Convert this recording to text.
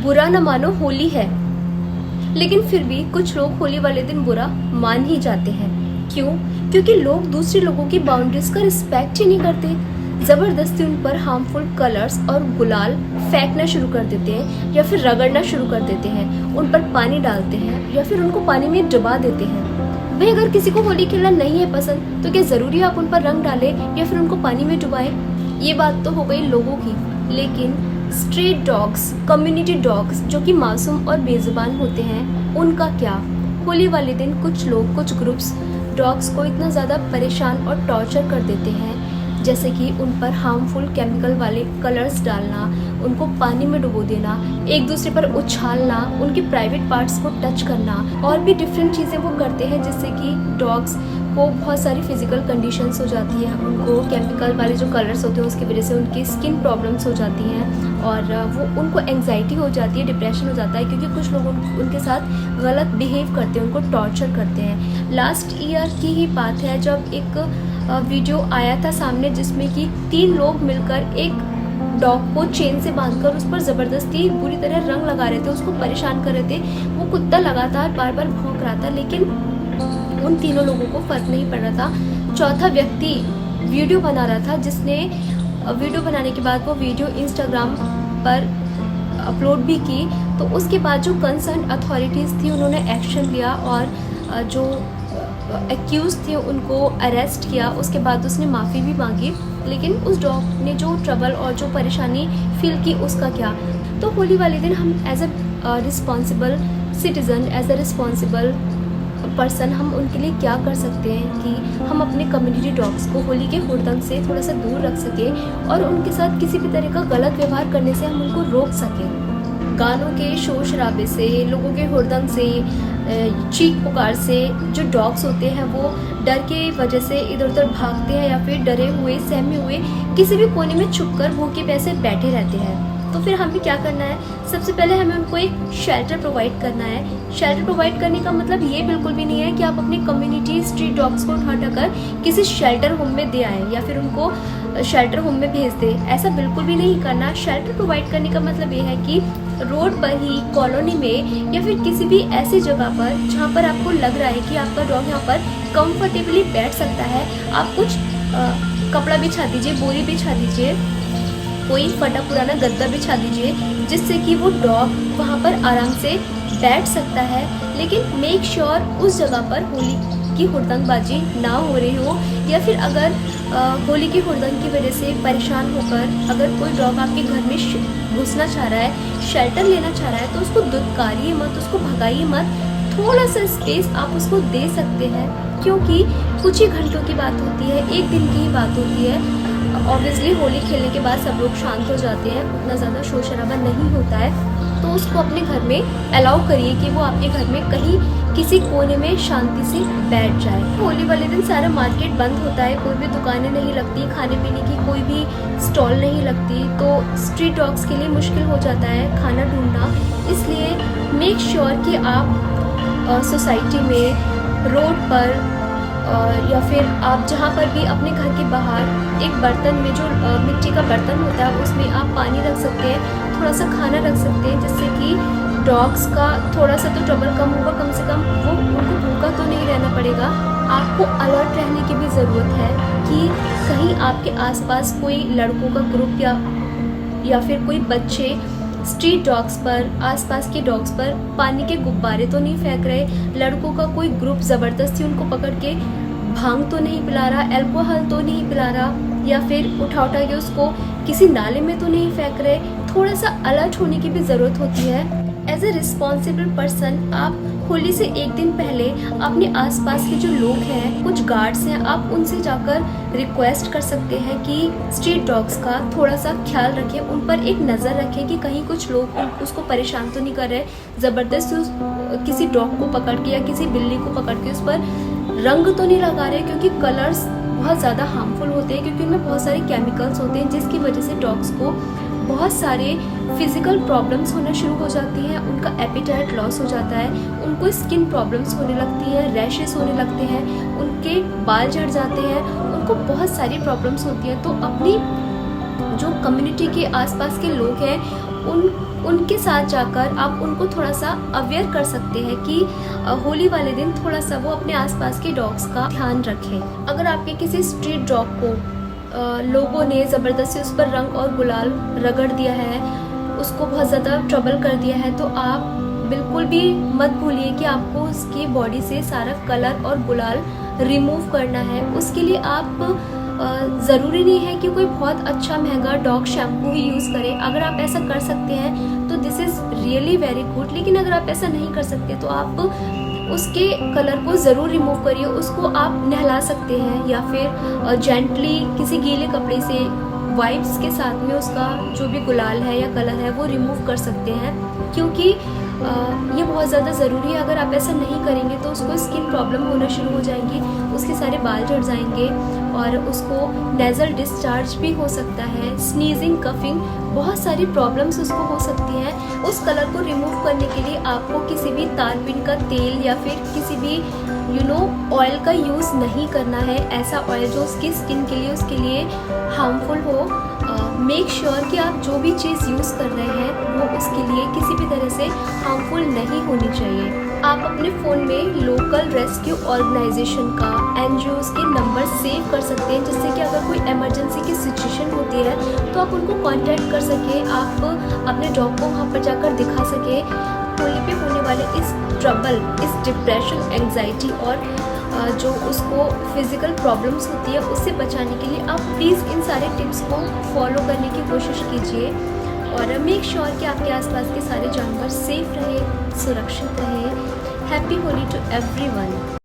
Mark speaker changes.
Speaker 1: बुरा न मानो, होली है। लेकिन फिर भी कुछ लोग होली वाले दिन बुरा मान ही जाते हैं। क्यों? क्योंकि लोग दूसरे लोगों की बाउंड्रीज का रिस्पेक्ट ही नहीं करते। जबरदस्ती उन पर हार्मफुल कलर्स और गुलाल फेंकना शुरू कर देते हैं, या फिर रगड़ना शुरू कर देते हैं, उन पर पानी डालते हैं, या फिर उनको पानी में डुबा देते हैं। वहीं अगर किसी को होली खेलना नहीं है पसंद, तो क्या जरूरी है आप उन पर रंग डालें या फिर उनको पानी में डुबाएं? ये बात तो हो गई लोगों की, लेकिन स्ट्रीट डॉग्स, कम्युनिटी डॉग्स जो कि मासूम और बेजुबान होते हैं, उनका क्या? होली वाले दिन कुछ लोग, कुछ ग्रुप्स डॉग्स को इतना ज़्यादा परेशान और टॉर्चर कर देते हैं, जैसे कि उन पर हार्मफुल केमिकल वाले कलर्स डालना, उनको पानी में डुबो देना, एक दूसरे पर उछालना, उनके प्राइवेट पार्ट्स को टच करना, और भी डिफरेंट चीज़ें वो करते हैं, जिससे कि डॉग्स को बहुत सारी फिजिकल कंडीशंस हो जाती हैं। उनको केमिकल वाले जो कलर्स होते हैं उसकी वजह से उनकी स्किन प्रॉब्लम्स हो जाती हैं, और वो उनको एंग्जाइटी हो जाती है, डिप्रेशन हो जाता है, क्योंकि कुछ लोग उनके साथ गलत बिहेव करते हैं, उनको टॉर्चर करते हैं। लास्ट ईयर की ही बात है जब एक वीडियो आया था सामने, जिसमें कि 3 लोग मिलकर एक डॉग को चेन से बांधकर उस पर ज़बरदस्ती बुरी तरह रंग लगा रहे थे, उसको परेशान कर रहे थे। वो कुत्ता लगातार बार बार भौंक रहा था, लेकिन उन तीनों लोगों को फर्क नहीं पड़ रहा था। चौथा व्यक्ति वीडियो बना रहा था, जिसने वीडियो बनाने के बाद वो वीडियो इंस्टाग्राम पर अपलोड भी की। तो उसके बाद जो कंसर्न अथॉरिटीज़ थी उन्होंने एक्शन लिया और जो एक्यूज थे उनको अरेस्ट किया। उसके बाद उसने माफ़ी भी मांगी, लेकिन उस डॉग ने जो ट्रबल और जो परेशानी फील की उसका क्या? तो होली वाले दिन हम as a responsible citizen, as a responsible person, हम उनके लिए क्या कर सकते हैं कि हम अपने कम्युनिटी डॉग्स को होली के हुड़दंग से थोड़ा सा दूर रख सकें और उनके साथ किसी भी तरह का गलत व्यवहार करने से हम उनको रोक सकें। गानों के शोर शराबे से, लोगों के हुड़दंग से, चीख पुकार से जो डॉग्स होते हैं वो डर के वजह से इधर उधर भागते हैं, या फिर डरे हुए, सहमे हुए किसी भी कोने में छुपकर भूखे प्यासे बैठे रहते हैं। तो फिर हमें क्या करना है? सबसे पहले हमें उनको एक शेल्टर प्रोवाइड करना है। शेल्टर प्रोवाइड करने का मतलब ये बिल्कुल भी नहीं है कि आप अपनी कम्युनिटी स्ट्रीट डॉग्स को उठाकर किसी शेल्टर होम में दे आएँ या फिर उनको शेल्टर होम में भेज दें। ऐसा बिल्कुल भी नहीं करना। शेल्टर प्रोवाइड करने का मतलब ये है कि रोड पर ही, कॉलोनी में, या फिर किसी भी ऐसी जगह पर जहाँ पर आपको लग रहा है कि आपका डॉग यहाँ पर कंफर्टेबली बैठ सकता है, आप कुछ कपड़ा बिछा दीजिए, बोरी बिछा दीजिए, कोई फटा पुराना गद्दा बिछा दीजिए, जिससे कि वो डॉग वहाँ पर आराम से बैठ सकता है। लेकिन मेक श्योर उस जगह पर होली की हुड़दंगबाजी ना हो रही हो, या फिर अगर होली की हुड़दंग की वजह से परेशान होकर अगर कोई डॉग आपके घर में घुसना चाह रहा है, शेल्टर लेना चाह रहा है, तो उसको दुत्कारिए मत, उसको भगाइए मत। थोड़ा सा स्पेस आप उसको दे सकते हैं, क्योंकि कुछ ही घंटों की बात होती है, एक दिन की ही बात होती है। ऑब्वियसली होली खेलने के बाद सब लोग शांत हो जाते हैं, उतना ज़्यादा शोर शराबा नहीं होता है, तो उसको अपने घर में अलाउ करिए कि वो आपके घर में कहीं किसी कोने में शांति से बैठ जाए। होली वाले दिन सारा मार्केट बंद होता है, कोई भी दुकानें नहीं लगती, खाने पीने की कोई भी स्टॉल नहीं लगती, तो स्ट्रीट डॉग्स के लिए मुश्किल हो जाता है खाना ढूंढना। इसलिए मेक श्योर कि आप सोसाइटी में, रोड पर, या फिर आप जहाँ पर भी अपने घर के बाहर एक बर्तन में, जो मिट्टी का बर्तन होता है, उसमें आप पानी रख सकते हैं, थोड़ा सा खाना रख सकते हैं, जिससे कि डॉग्स का थोड़ा सा तो ट्रबल कम होगा, कम से कम वो उनको भूखा तो नहीं रहना पड़ेगा। आपको अलर्ट रहने की भी ज़रूरत है कि कहीं आपके आसपास कोई लड़कों का ग्रुप या फिर कोई बच्चे स्ट्रीट डॉग्स पर, आसपास के डॉग्स पर पानी के गुब्बारे तो नहीं फेंक रहे, लड़कों का कोई ग्रुप ज़बरदस्ती उनको पकड़ के भांग तो नहीं पिला रहा, अल्कोहल तो नहीं पिला रहा, या फिर उठा के उसको किसी नाले में तो नहीं फेंक रहे। थोड़ा सा अलर्ट होने की भी ज़रूरत होती है। एज ए रिस्पॉन्सिबल पर्सन, आप होली से एक दिन पहले अपने आसपास के जो लोग हैं, कुछ गार्ड्स हैं, आप उनसे जाकर रिक्वेस्ट कर सकते हैं कि स्ट्रीट डॉग्स का थोड़ा सा ख्याल रखें, उन पर एक नज़र रखें कि कहीं कुछ लोग उसको परेशान तो नहीं कर रहे, ज़बरदस्त किसी डॉग को पकड़ के या किसी बिल्ली को पकड़ के उस पर रंग तो नहीं लगा रहे, क्योंकि कलर्स बहुत ज़्यादा हार्मफुल होते हैं, क्योंकि उनमें बहुत सारे केमिकल्स होते हैं, जिसकी वजह से डॉग्स को बहुत सारे फिजिकल प्रॉब्लम्स होना शुरू हो जाती हैं, उनका एपिटाइट लॉस हो जाता है, उनको स्किन प्रॉब्लम्स होने लगती हैं, रैशेस होने लगते हैं, उनके बाल झड़ जाते हैं, उनको बहुत सारी प्रॉब्लम्स होती हैं। तो अपनी जो कम्युनिटी के आसपास के लोग हैं उनके साथ जाकर आप उनको थोड़ा सा अवेयर कर सकते हैं कि होली वाले दिन थोड़ा सा वो अपने आसपास के डॉग्स का ध्यान रखें। अगर आपके किसी स्ट्रीट डॉग को लोगों ने ज़बरदस्ती उस पर रंग और गुलाल रगड़ दिया है, उसको बहुत ज़्यादा ट्रबल कर दिया है, तो आप बिल्कुल भी मत भूलिए कि आपको उसकी बॉडी से सारा कलर और गुलाल रिमूव करना है। उसके लिए आप ज़रूरी नहीं है कि कोई बहुत अच्छा महंगा डॉग शैम्पू ही यूज़ करें। अगर आप ऐसा कर सकते हैं तो this is really very good, लेकिन अगर आप ऐसा नहीं कर सकते तो आप उसके कलर को ज़रूर रिमूव करिए। उसको आप नहला सकते हैं या फिर जेंटली किसी गीले कपड़े से वाइप्स के साथ में उसका जो भी गुलाल है या कलर है वो रिमूव कर सकते हैं, क्योंकि ये बहुत ज़्यादा ज़रूरी है। अगर आप ऐसा नहीं करेंगे तो उसको स्किन प्रॉब्लम होना शुरू हो जाएंगी, उसके सारे बाल झड़ जाएंगे और उसको नेज़ल डिस्चार्ज भी हो सकता है, स्नीजिंग, कफिंग, बहुत सारी प्रॉब्लम्स उसको हो सकती हैं। उस कलर को रिमूव करने के लिए आपको किसी भी तारपीन का तेल या फिर किसी भी ऑयल का यूज़ नहीं करना है, ऐसा ऑयल जो उसकी स्किन के लिए उसके लिए हार्मफुल हो। मेक श्योर कि आप जो भी चीज़ यूज़ कर रहे हैं वो उसके लिए किसी भी तरह से हार्मफुल नहीं होनी चाहिए। आप अपने फ़ोन में लोकल रेस्क्यू ऑर्गेनाइजेशन का, NGOs के नंबर सेव कर सकते हैं, जिससे कि अगर कोई इमरजेंसी की सिचुएशन होती है तो आप उनको कांटेक्ट कर सकें, आप अपने डॉग को वहाँ पर जाकर दिखा सकें। होली पे होने वाले इस ट्रबल, इस डिप्रेशन, एंग्जाइटी और जो उसको फिज़िकल प्रॉब्लम्स होती है उससे बचाने के लिए आप प्लीज़ इन सारे टिप्स को फॉलो करने की कोशिश कीजिए और मेक श्योर कि आपके आसपास के सारे जानवर सेफ रहे, सुरक्षित रहे। Happy Holi to everyone.